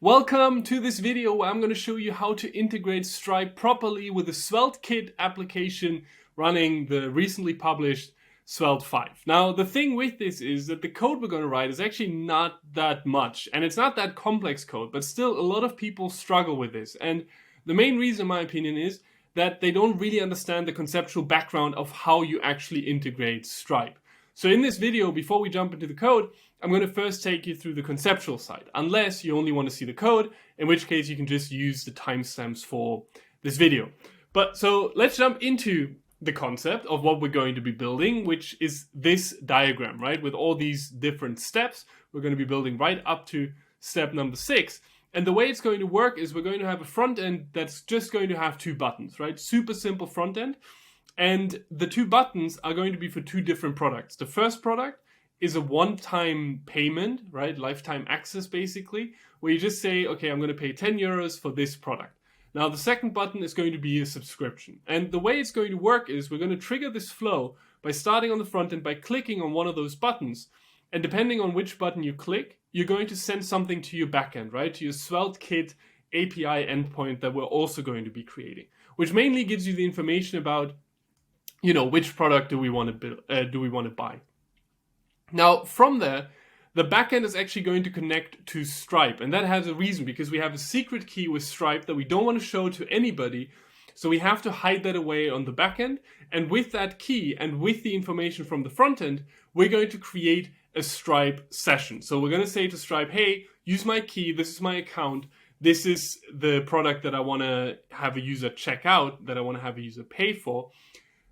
Welcome to this video where I'm going to show you how to integrate Stripe properly with the SvelteKit application running the recently published Svelte 5. Now, the thing with this is that the code we're going to write is actually not that much, and it's not that complex code, but still a lot of people struggle with this. And the main reason, in my opinion, is that they don't really understand the conceptual background of how you actually integrate Stripe. So in this video, before we jump into the code, I'm going to first take you through the conceptual side, unless you only want to see the code, in which case you can just use the timestamps for this video. But so let's jump into the concept of what we're going to be building, which is this diagram, right? With all these different steps, we're going to be building right up to step number 6. And the way it's going to work is we're going to have a front end that's just going to have 2 buttons, right? Super simple front end. And the 2 buttons are going to be for 2 different products. The first product is a one-time payment, right? Lifetime access, basically, where you just say, okay, I'm going to pay 10 euros for this product. Now, the second button is going to be a subscription. And the way it's going to work is we're going to trigger this flow by starting on the front end by clicking on one of those buttons. And depending on which button you click, you're going to send something to your backend, right? To your SvelteKit API endpoint that we're also going to be creating, which mainly gives you the information about, which product do we want to build, do we want to buy. Now, from there, the backend is actually going to connect to Stripe. And that has a reason, because we have a secret key with Stripe that we don't want to show to anybody. So we have to hide that away on the backend. And with that key and with the information from the front end, we're going to create a Stripe session. So we're going to say to Stripe, hey, use my key. This is my account. This is the product that I want to have a user check out, that I want to have a user pay for.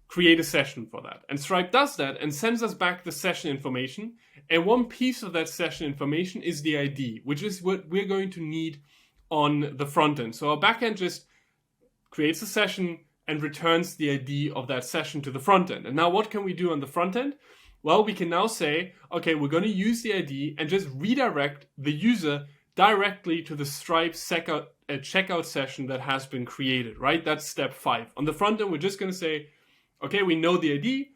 Create a session for that. And Stripe does that and sends us back the session information. And one piece of that session information is the ID, which is what we're going to need on the front end. So our backend just creates a session and returns the ID of that session to the front end. And now what can we do on the front end? Well, we can now say, okay, we're going to use the ID and just redirect the user directly to the Stripe checkout session that has been created, right? That's step 5. On the front end, we're just going to say, okay, we know the ID,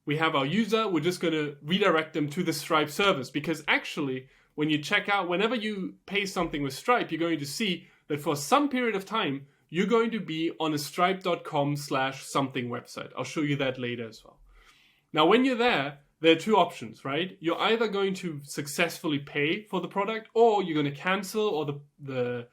we have our user, we're just going to redirect them to the Stripe service, because actually, when you check out, whenever you pay something with Stripe, you're going to see that for some period of time, you're going to be on a stripe.com/something website. I'll show you that later as well. Now, when you're there are 2 options, right? You're either going to successfully pay for the product, or you're going to cancel, or the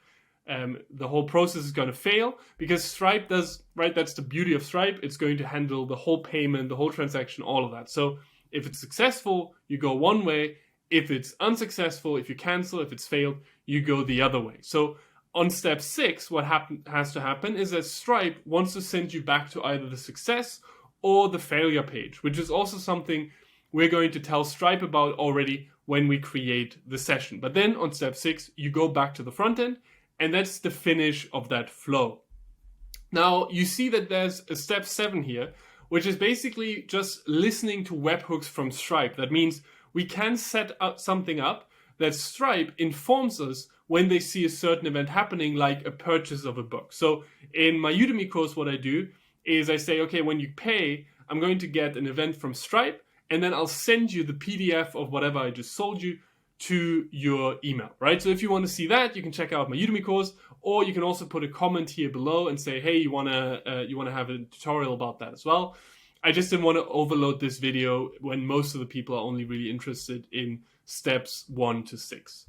whole process is going to fail, because Stripe does, right? That's the beauty of Stripe. It's going to handle the whole payment, the whole transaction, all of that. So if it's successful, you go one way. If it's unsuccessful, if you cancel, if it's failed, you go the other way. So on step 6, what has to happen is that Stripe wants to send you back to either the success or the failure page, which is also something we're going to tell Stripe about already when we create the session. But then on step 6, you go back to the front end, and that's the finish of that flow. Now, you see that there's a step 7 here, which is basically just listening to webhooks from Stripe. That means we can set up something up that Stripe informs us when they see a certain event happening, like a purchase of a book. So in my Udemy course, what I do is I say, okay, when you pay, I'm going to get an event from Stripe, and then I'll send you the PDF of whatever I just sold you to your email, right? So if you want to see that, you can check out my Udemy course, or you can also put a comment here below and say, hey, you want to have a tutorial about that as well. I just didn't want to overload this video when most of the people are only really interested in steps 1 to 6.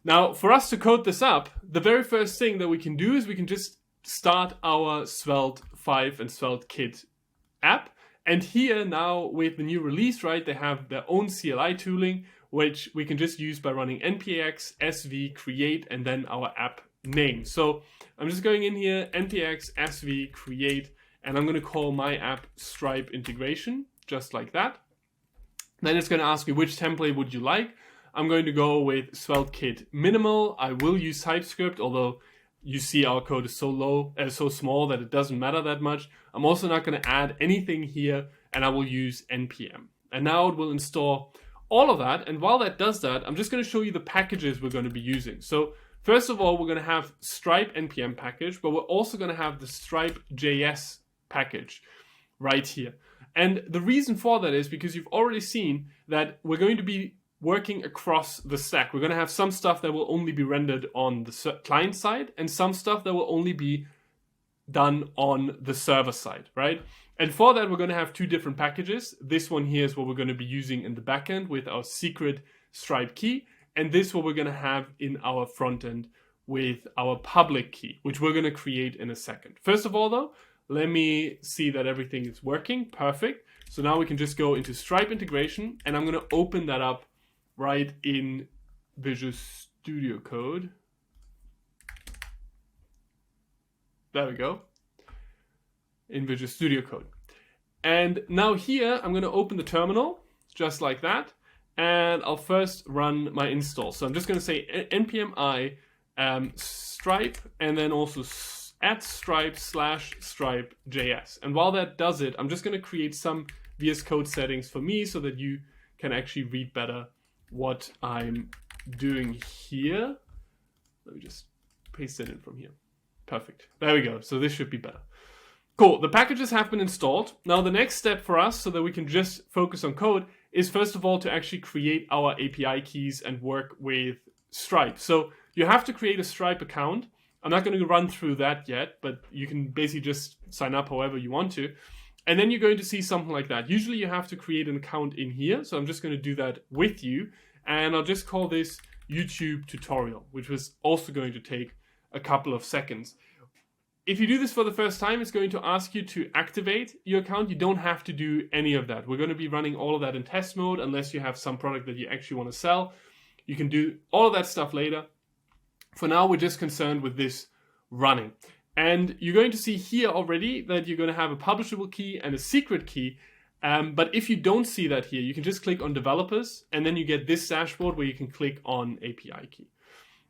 Now, for us to code this up, the very first thing that we can do is we can just start our Svelte 5 and SvelteKit app. And here now with the new release, right, they have their own CLI tooling, which we can just use by running npx sv create and then our app name. So I'm just going in here, npx sv create, and I'm going to call my app Stripe integration, just like that. Then it's going to ask me which template would you like. I'm going to go with SvelteKit minimal. I will use TypeScript, although you see our code is so small that it doesn't matter that much. I'm also not going to add anything here, and I will use npm. And now it will install all of that. And while that does that, I'm just going to show you the packages we're going to be using. So first of all, we're going to have Stripe npm package, but we're also going to have the Stripe JS package right here. And the reason for that is because you've already seen that we're going to be working across the stack. We're going to have some stuff that will only be rendered on the client side and some stuff that will only be done on the server side, right? And for that, we're going to have two different packages. This one here is what we're going to be using in the backend with our secret Stripe key. And this what we're going to have in our front end with our public key, which we're going to create in a second. First of all, though, let me see that everything is working. Perfect. So now we can just go into Stripe integration, and I'm going to open that up right in Visual Studio Code. There we go. In Visual Studio Code. And now here, I'm going to open the terminal, just like that. And I'll first run my install. So I'm just going to say npm I Stripe, and then also @stripe/stripe.js. And while that does it, I'm just going to create some VS Code settings for me so that you can actually read better what I'm doing here. Let me just paste it in from here. Perfect. There we go. So this should be better. Cool. The packages have been installed. Now the next step for us, so that we can just focus on code, is first of all to actually create our API keys and work with Stripe. So you have to create a Stripe account. I'm not going to run through that yet, but you can basically just sign up however you want to. And then you're going to see something like that. Usually you have to create an account in here. So I'm just going to do that with you. And I'll just call this YouTube tutorial, which was also going to take a couple of seconds. If you do this for the first time, it's going to ask you to activate your account. You don't have to do any of that. We're going to be running all of that in test mode unless you have some product that you actually want to sell. You can do all of that stuff later. For now, we're just concerned with this running. And you're going to see here already that you're going to have a publishable key and a secret key. But if you don't see that here, you can just click on developers, and then you get this dashboard where you can click on API key.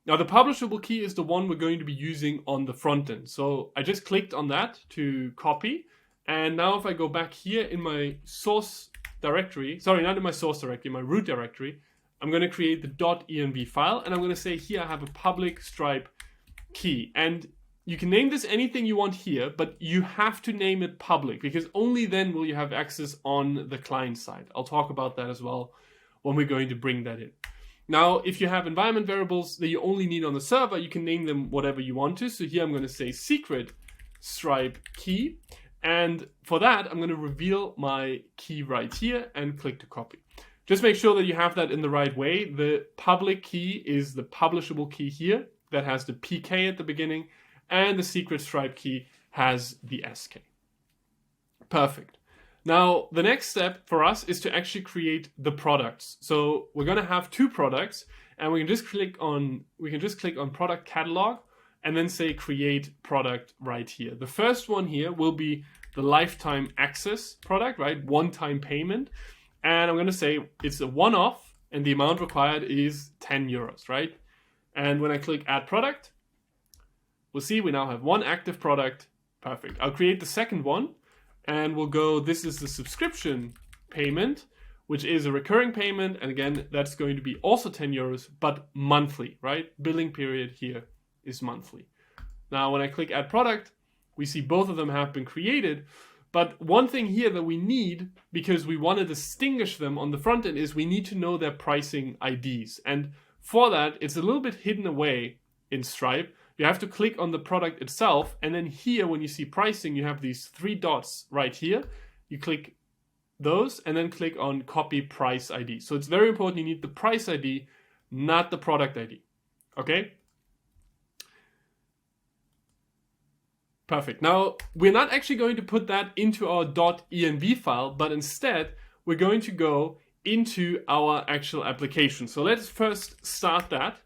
Now the publishable key is the one we're going to be using on the front end. So I just clicked on that to copy. And now if I go back here in my source directory, sorry, not in my source directory, my root directory, I'm going to create the .env file, and I'm going to say here I have a public Stripe key. And you can name this anything you want here, but you have to name it public, because only then will you have access on the client side. I'll talk about that as well when we're going to bring that in. Now, if you have environment variables that you only need on the server, you can name them whatever you want to. So here I'm going to say secret Stripe key. And for that, I'm going to reveal my key right here and click to copy. Just make sure that you have that in the right way. The public key is the publishable key here that has the PK at the beginning, and the secret Stripe key has the SK. Perfect. Now, the next step for us is to actually create the products. So we're going to have two products, and we can just click on product catalog and then say create product right here. The first one here will be the lifetime access product, right? One-time payment. And I'm going to say it's a one-off, and the amount required is 10 euros, right? And when I click add product, we'll see we now have one active product. Perfect. I'll create the second one, and we'll go, this is the subscription payment, which is a recurring payment. And again, that's going to be also 10 euros, but monthly, right? Billing period here is monthly. Now, when I click add product, we see both of them have been created. But one thing here that we need, because we want to distinguish them on the front end, is we need to know their pricing IDs. And for that, it's a little bit hidden away in Stripe. You have to click on the product itself. And then here, when you see pricing, you have these three dots right here. You click those and then click on copy price ID. So it's very important you need the price ID, not the product ID. Okay? Perfect. Now, we're not actually going to put that into our .env file, but instead, we're going to go into our actual application. So let's first start that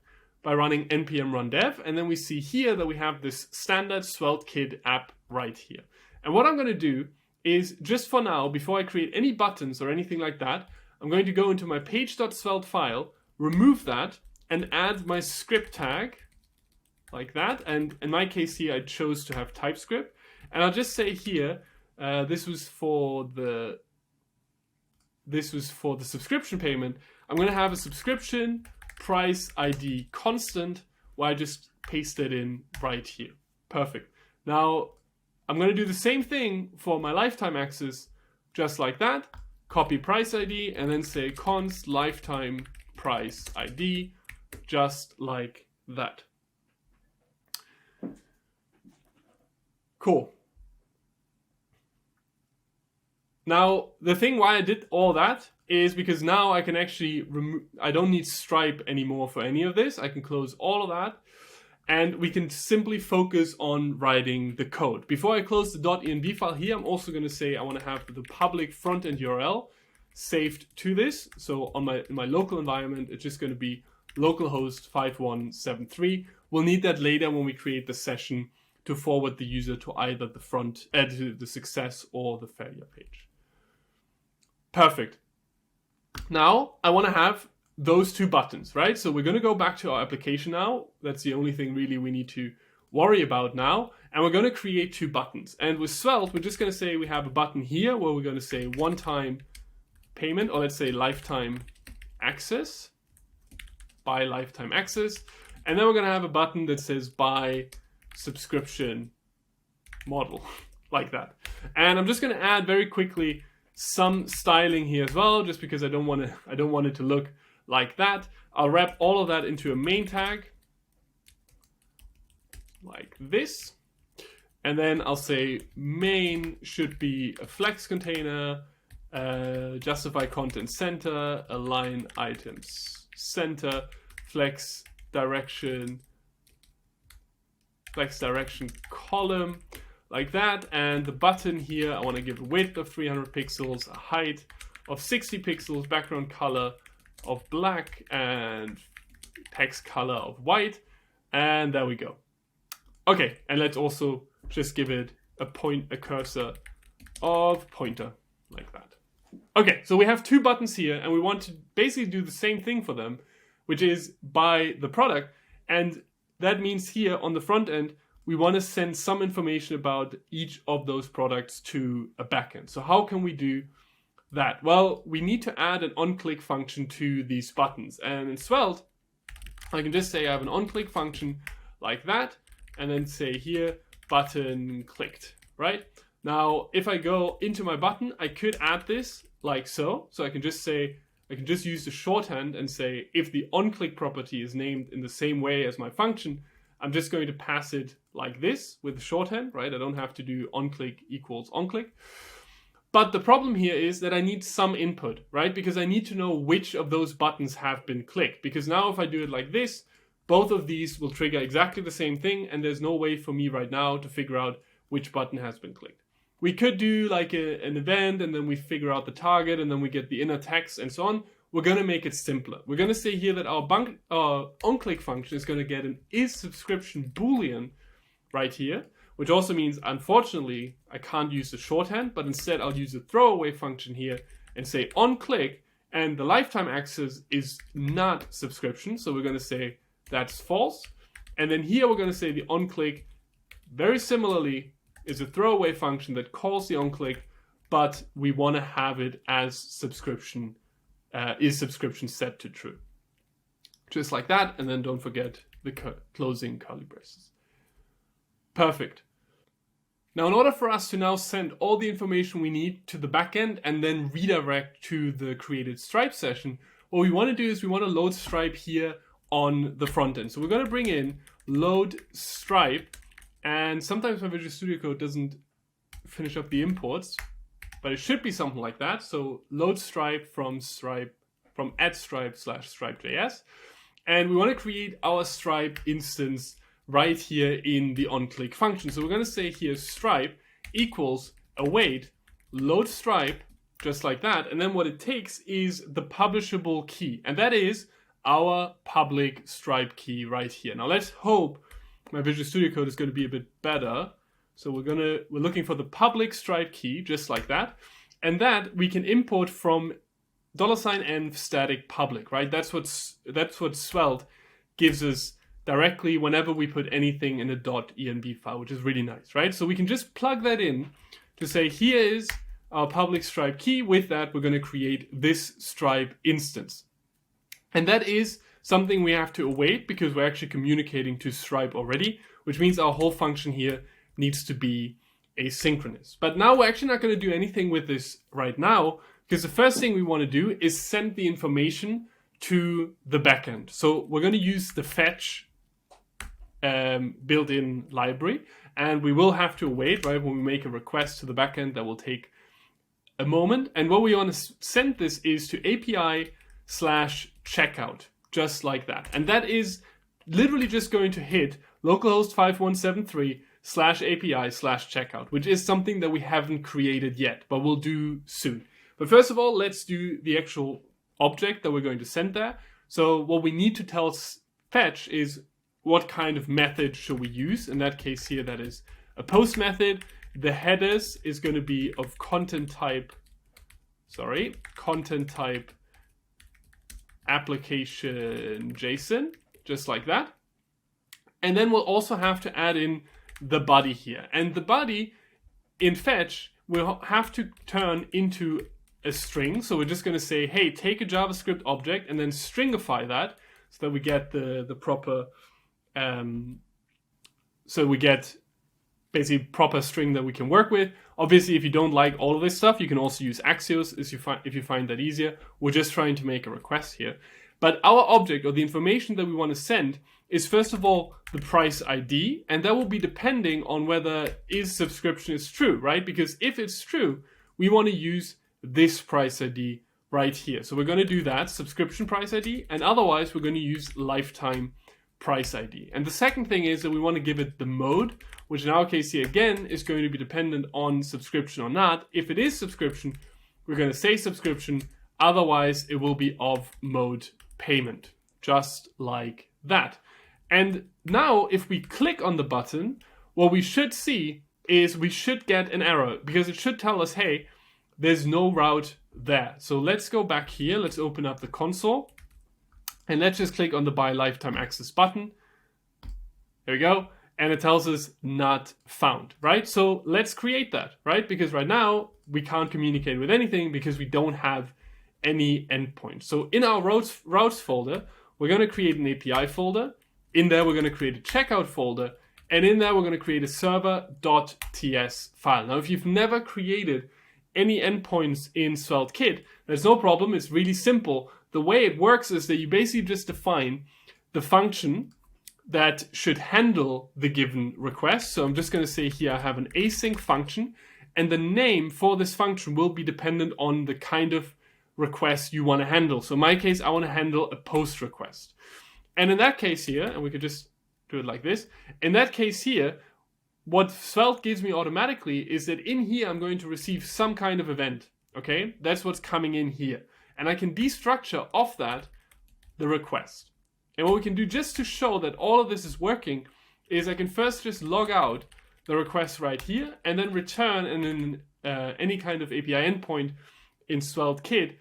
by running npm run dev, and then we see here that we have this standard SvelteKit app right here. And what I'm going to do is, just for now, before I create any buttons or anything like that, I'm going to go into my page.svelte file, remove that, and add my script tag, like that. And in my case here, I chose to have TypeScript. And I'll just say here, this was for the subscription payment. I'm going to have a subscription price ID constant, where I just paste it in right here. Perfect. Now, I'm going to do the same thing for my lifetime access, just like that. Copy price ID and then say const lifetime price ID, just like that. Cool. Now, the thing why I did all that is because now I can actually I don't need Stripe anymore for any of this. I can close all of that, and we can simply focus on writing the code. Before I close the .env file here, I'm also going to say I want to have the public front-end URL saved to this. So on my local environment, it's just going to be localhost 5173. We'll need that later when we create the session to forward the user to either the to the success or the failure page. Perfect. Now I want to have those two buttons, right? So we're going to go back to our application now. That's the only thing really we need to worry about now. And we're going to create two buttons. And with Svelte, we're just going to say we have a button here where we're going to say one-time payment, or let's say lifetime access, buy lifetime access. And then we're going to have a button that says buy subscription model, like that. And I'm just going to add very quickly some styling here as well, just because I don't want it to look like that. I'll wrap all of that into a main tag like this, and then I'll say main should be a flex container, justify content center, align items center, flex direction column, like that. And the button here, I want to give a width of 300 pixels, a height of 60 pixels, background color of black, and text color of white. And there we go. Okay, and let's also just give it a cursor of pointer, like that. Okay, so we have two buttons here, and we want to basically do the same thing for them, which is buy the product. And that means here on the front end, we want to send some information about each of those products to a backend. So how can we do that? Well, we need to add an on-click function to these buttons. And in Svelte, I can just say I have an on-click function like that, and then say here, button clicked, right? Now, if I go into my button, I could add this like so. So I can just say, I can just use the shorthand and say, if the on-click property is named in the same way as my function, I'm just going to pass it like this with the shorthand, right? I don't have to do on-click equals on-click. But the problem here is that I need some input, right? Because I need to know which of those buttons have been clicked. Because now if I do it like this, both of these will trigger exactly the same thing, and there's no way for me right now to figure out which button has been clicked. We could do like an event, and then we figure out the target, and then we get the inner text and so on. We're going to make it simpler. We're going to say here that our on-click function is going to get an isSubscription boolean right here, which also means, unfortunately, I can't use the shorthand, but instead I'll use a throwaway function here and say on-click, and the lifetime access is not subscription, so we're going to say that's false. And then here we're going to say the on-click, very similarly, is a throwaway function that calls the on-click, but we want to have it as subscription, is subscription set to true. Just like that, and then don't forget the closing curly braces. Perfect. Now, in order for us to now send all the information we need to the backend and then redirect to the created Stripe session, what we want to do is we want to load Stripe here on the front end. So we're going to bring in load Stripe, and sometimes my Visual Studio Code doesn't finish up the imports, but it should be something like that. So load Stripe from @stripe/stripe.js, and we want to create our Stripe instance right here in the on-click function. So we're going to say here Stripe equals await load Stripe, just like that. And then what it takes is the publishable key, and that is our public Stripe key right here. Now let's hope my Visual Studio Code is going to be a bit better. So we're looking for the public Stripe key, just like that, and that we can import from $env static public, right? That's what Svelte gives us directly whenever we put anything in a .env file, which is really nice, right? So we can just plug that in to say, here is our public Stripe key. With that, we're going to create this Stripe instance. And that is something we have to await because we're actually communicating to Stripe already, which means our whole function here needs to be asynchronous. But now we're actually not going to do anything with this right now, because the first thing we want to do is send the information to the backend. So we're going to use the fetch built-in library, and we will have to wait, right? When we make a request to the backend, that will take a moment. And what we want to send this is to API/checkout, just like that. And that is literally just going to hit localhost 5173/API/checkout, which is something that we haven't created yet, but we'll do soon. But first of all, let's do the actual object that we're going to send there. So what we need to tell fetch is what kind of method should we use. In that case here, that is a post method. The headers is going to be of content type application JSON, just like that. And then we'll also have to add in the body here. And the body in fetch will have to turn into a string. So we're just going to say, hey, take a JavaScript object and then stringify that so that we get the proper, so we get basically proper string that we can work with. Obviously, if you don't like all of this stuff, you can also use Axios if you find that easier. We're just trying to make a request here. But our object, or the information that we want to send, is first of all the price ID, and that will be depending on whether subscription is true, right? Because if it's true, we want to use this price ID right here. So we're going to do that, subscription price ID, and otherwise we're going to use lifetime price ID. And the second thing is that we want to give it the mode, which in our case here again is going to be dependent on subscription or not. If it is subscription, we're going to say subscription, otherwise it will be of mode payment, just like that. And now if we click on the button, what we should see is we should get an error, because it should tell us, hey, there's no route there. So let's go back here, let's open up the console, and let's just click on the buy lifetime access button. There we go. And it tells us not found, right? So let's create that, right? Because right now we can't communicate with anything because we don't have any endpoint. So in our routes folder, we're going to create an API folder. In there, we're going to create a checkout folder. And in there, we're going to create a server.ts file. Now, if you've never created any endpoints in SvelteKit, there's no problem. It's really simple. The way it works is that you basically just define the function that should handle the given request. So I'm just going to say here I have an async function, and the name for this function will be dependent on the kind of request you want to handle. So in my case, I want to handle a post request. And in that case here, and we could just do it like this, in that case here, what Svelte gives me automatically is that in here I'm going to receive some kind of event. Okay, that's what's coming in here. And I can destructure off that the request. And what we can do just to show that all of this is working is I can first just log out the request right here and then return, and in any kind of API endpoint in SvelteKit,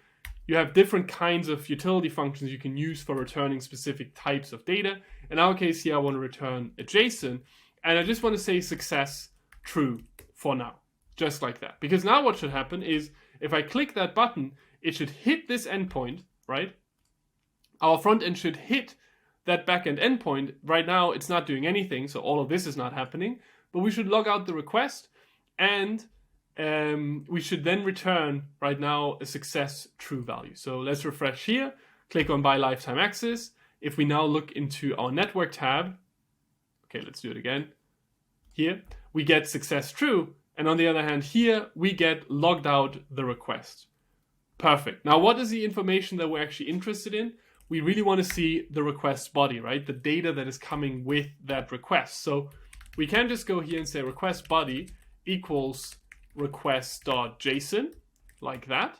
you have different kinds of utility functions you can use for returning specific types of data. In our case here, I want to return a JSON, and I just want to say success true for now, just like that. Because now what should happen is if I click that button, it should hit this endpoint, right? Our front end should hit that backend endpoint. Right now, it's not doing anything, so all of this is not happening. But we should log out the request, and we should then return, right now, a success true value. So let's refresh here, click on buy lifetime access. If we now look into our network tab, okay, let's do it again. Here, we get success true, and on the other hand, here, we get logged out the request. Perfect. Now, what is the information that we're actually interested in? We really want to see the request body, right? The data that is coming with that request. So we can just go here and say request body equals request.json, like that.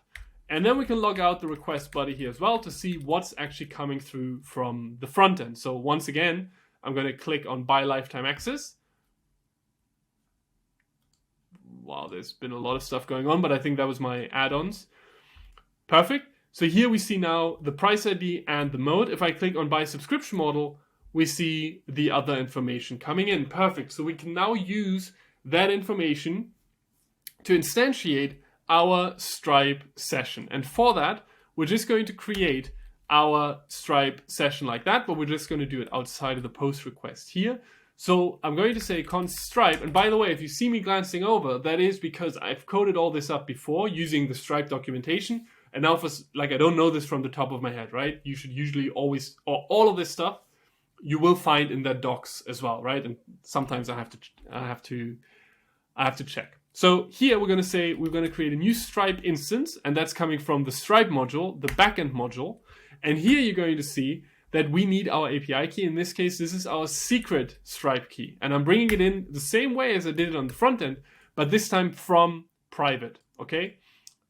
And then we can log out the request body here as well to see what's actually coming through from the front end. So once again, I'm going to click on buy lifetime access. Wow, there's been a lot of stuff going on, but I think that was my add-ons. Perfect. So here we see now the price ID and the mode. If I click on buy subscription model, we see the other information coming in. Perfect. So we can now use that information to instantiate our Stripe session. And for that, we're just going to create our Stripe session like that, but we're just going to do it outside of the post request here. So I'm going to say const Stripe. And by the way, if you see me glancing over, that is because I've coded all this up before using the Stripe documentation. And now I don't know this from the top of my head, right? You should usually always, or all of this stuff, you will find in that docs as well, right? And sometimes I have to check. So here we're going to say we're going to create a new Stripe instance, and that's coming from the Stripe module, the backend module. And here you're going to see that we need our API key. In this case, this is our secret Stripe key. And I'm bringing it in the same way as I did it on the front end, but this time from private, okay?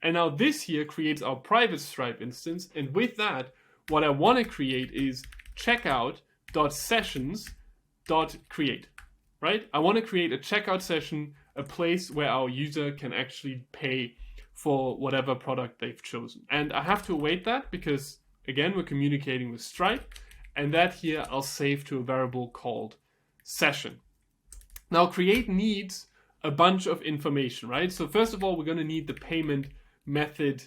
And now this here creates our private Stripe instance. And with that, what I want to create is checkout.sessions.create, right? I want to create a checkout session, a place where our user can actually pay for whatever product they've chosen. And I have to await that because, again, we're communicating with Stripe, and that here I'll save to a variable called session. Now, create needs a bunch of information, right? So first of all, we're going to need the payment method.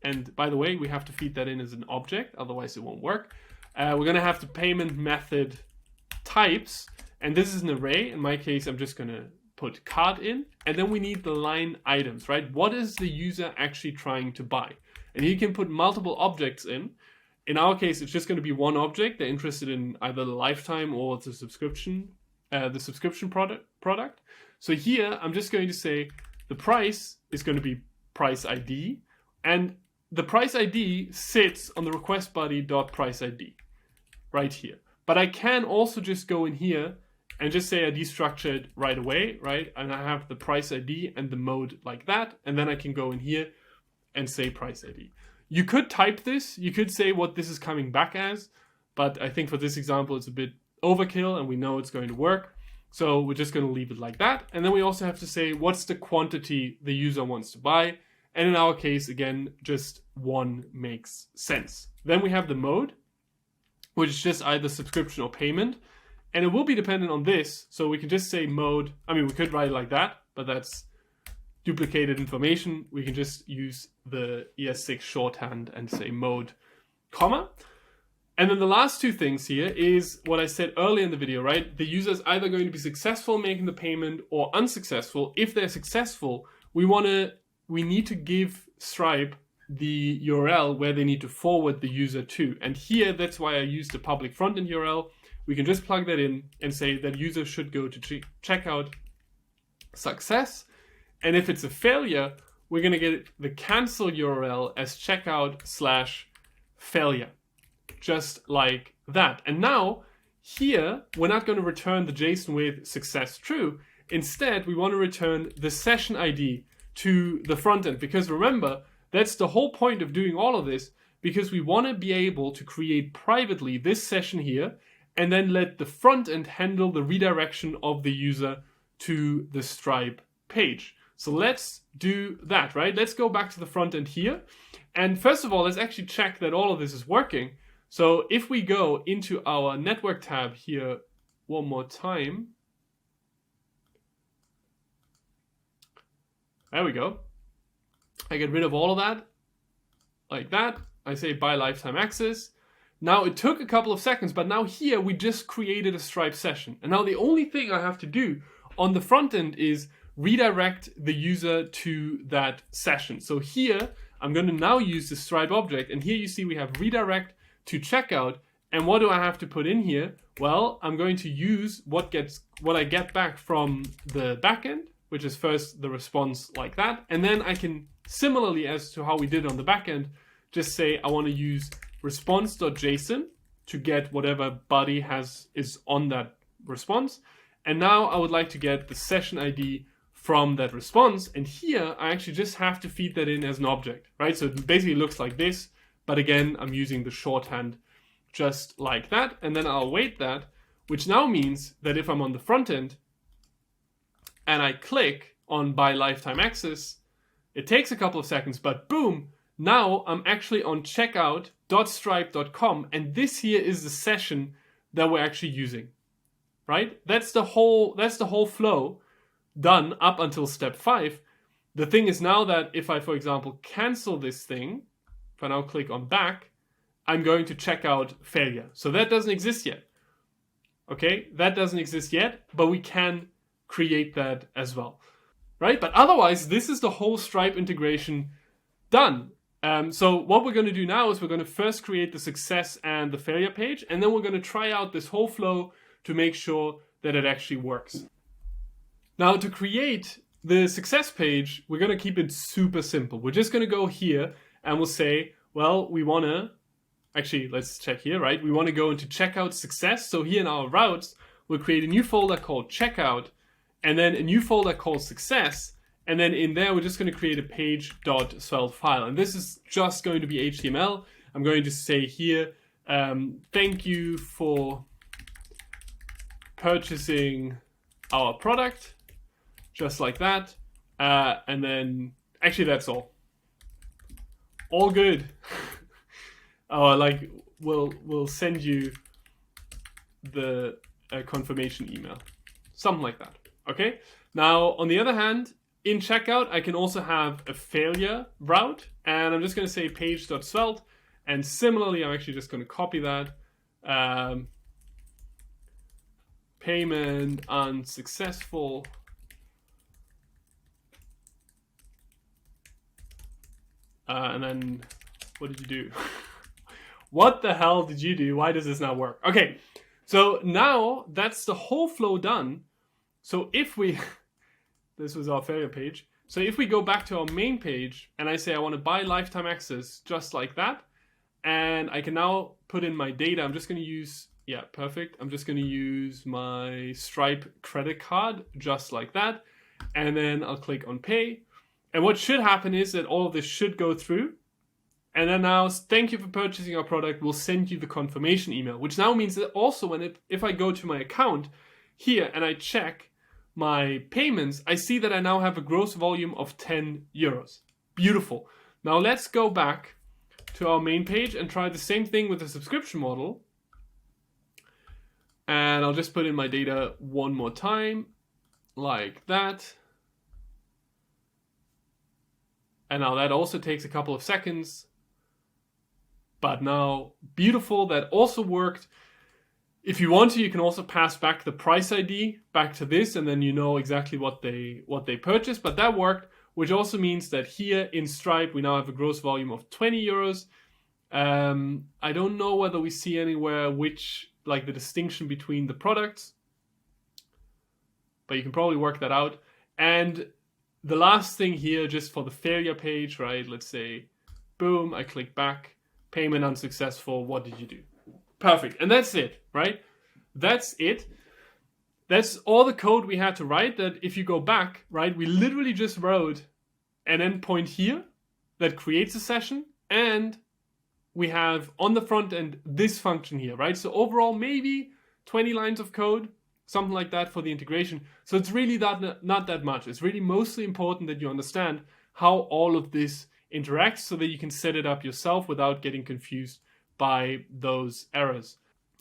And by the way, we have to feed that in as an object, otherwise it won't work. We're going to have the payment method types, and this is an array. In my case, I'm just going to put card in, and then we need the line items, right? What is the user actually trying to buy? And you can put multiple objects in. In our case, it's just going to be one object. They're interested in either the lifetime or the subscription product. So here, I'm just going to say the price is going to be price ID, and the price ID sits on the request body.price ID right here. But I can also just go in here and just say I destructure it right away, right? And I have the price ID and the mode like that, and then I can go in here and say price ID. You could type this, you could say what this is coming back as, but I think for this example it's a bit overkill and we know it's going to work. So we're just going to leave it like that. And then we also have to say what's the quantity the user wants to buy. And in our case, again, just one makes sense. Then we have the mode, which is just either subscription or payment. And it will be dependent on this. So we can just say mode. I mean, we could write it like that, but that's duplicated information. We can just use the ES6 shorthand and say mode, comma. And then the last two things here is what I said earlier in the video, right? The user is either going to be successful making the payment or unsuccessful. If they're successful, we need to give Stripe the URL where they need to forward the user to. And here, that's why I use the public frontend URL. We can just plug that in and say that user should go to checkout success. And if it's a failure, we're going to get the cancel URL as checkout/failure. Just like that. And now here, we're not going to return the JSON with success true. Instead, we want to return the session ID to the front end, because remember, that's the whole point of doing all of this, because we want to be able to create privately this session here and then let the front end handle the redirection of the user to the Stripe page. So let's do that, right? Let's go back to the front end here. And first of all, let's actually check that all of this is working. So if we go into our network tab here one more time, there we go. I get rid of all of that, like that. I say buy lifetime access. Now it took a couple of seconds, but now here we just created a Stripe session. And now the only thing I have to do on the front end is redirect the user to that session. So here, I'm going to now use the Stripe object. And here you see we have redirect to checkout. And what do I have to put in here? Well, I'm going to use what I get back from the backend, which is first the response like that. And then I can, similarly as to how we did on the backend, just say I want to use response.json to get whatever body is on that response. And now I would like to get the session ID from that response. And here I actually just have to feed that in as an object, right? So it basically looks like this, but again, I'm using the shorthand just like that. And then I'll await that, which now means that if I'm on the front end and I click on buy lifetime access, it takes a couple of seconds, but boom, now I'm actually on checkout.stripe.com. And this here is the session that we're actually using, right? That's the whole flow done up until step 5. The thing is now that if I, for example, cancel this thing, if I now click on back, I'm going to check out failure. So that doesn't exist yet. Okay, that doesn't exist yet, but we can create that as well, right? But otherwise, this is the whole Stripe integration Done. So what we're going to do now is we're going to first create the success and the failure page, and then we're going to try out this whole flow to make sure that it actually works. Now, to create the success page, we're going to keep it super simple. We're just going to go here and we'll say, well, we want to, actually, let's check here, right? We want to go into checkout success. So here in our routes, we'll create a new folder called checkout, and then a new folder called success. And then in there, we're just going to create a page.svelte file. And this is just going to be HTML. I'm going to say here, thank you for purchasing our product, just like that. And then, actually, that's all. All good. Like, we'll send you the confirmation email. Something like that. Okay? Now, on the other hand, in checkout, I can also have a failure route, and I'm just going to say page.svelte, and similarly, I'm actually just going to copy that. Payment unsuccessful. And then, what did you do? What the hell did you do? Why does this not work? Okay, so now that's the whole flow done. So if we... This was our failure page. So if we go back to our main page and I say I want to buy lifetime access just like that, and I can now put in my data, I'm just going to use, yeah, perfect. I'm just going to use my Stripe credit card just like that. And then I'll click on pay. And what should happen is that all of this should go through. And then now, thank you for purchasing our product. We'll send you the confirmation email, which now means that also if I go to my account here and I check my payments, I see that I now have a gross volume of 10 euros. Beautiful. Now let's go back to our main page and try the same thing with the subscription model. And I'll just put in my data one more time, like that. And now that also takes a couple of seconds. But now, beautiful, that also worked. If you want to, you can also pass back the price ID back to this, and then you know exactly what they purchased. But that worked, which also means that here in Stripe, we now have a gross volume of 20 euros. I don't know whether we see anywhere like the distinction between the products, but you can probably work that out. And the last thing here, just for the failure page, right? Let's say, boom, I click back, payment unsuccessful. What did you do? Perfect. And that's it, right? That's it. That's all the code we had to write. That if you go back, right, we literally just wrote an endpoint here that creates a session, and we have on the front end this function here, right? So overall, maybe 20 lines of code, something like that for the integration. So it's really not that much. It's really mostly important that you understand how all of this interacts so that you can set it up yourself without getting confused by those errors.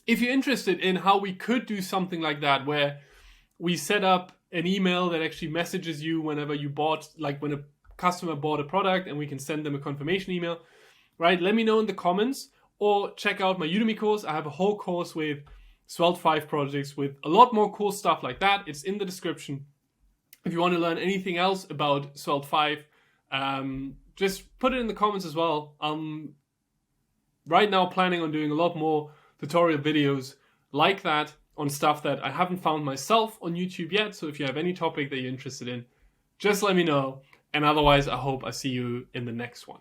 If you're interested in how we could do something like that, where we set up an email that actually messages you whenever you bought, like when a customer bought a product, and we can send them a confirmation email, right? Let me know in the comments, or check out my Udemy course. I have a whole course with Svelte 5 projects with a lot more cool stuff like that. It's in the description. If you want to learn anything else about Svelte 5, just put it in the comments as well. Right now planning on doing a lot more tutorial videos like that on stuff that I haven't found myself on YouTube yet. So if you have any topic that you're interested in, just let me know. And otherwise, I hope I see you in the next one.